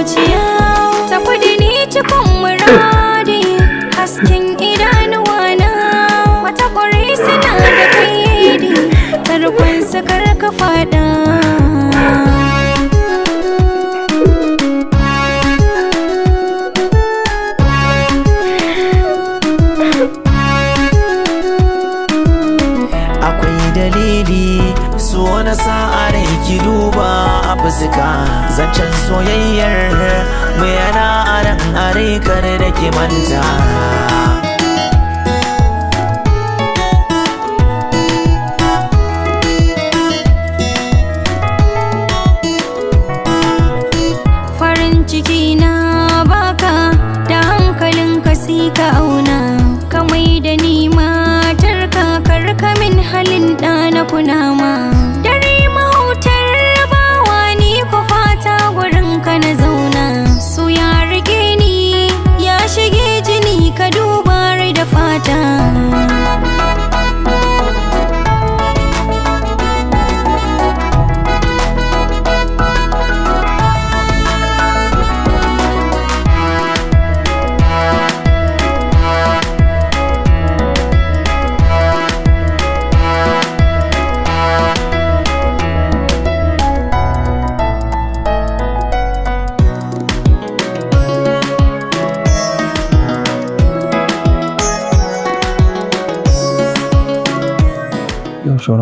zuciya. Tafi da ni cikin muradi, hasken idanuwana. Mata ƙwarai suna da kayyadi, tarkon sakar ka fada. Akwai dalili so na sa'a rai ki duba a fuska, zancen soyayyar mu yana a ran are kar da ki manta.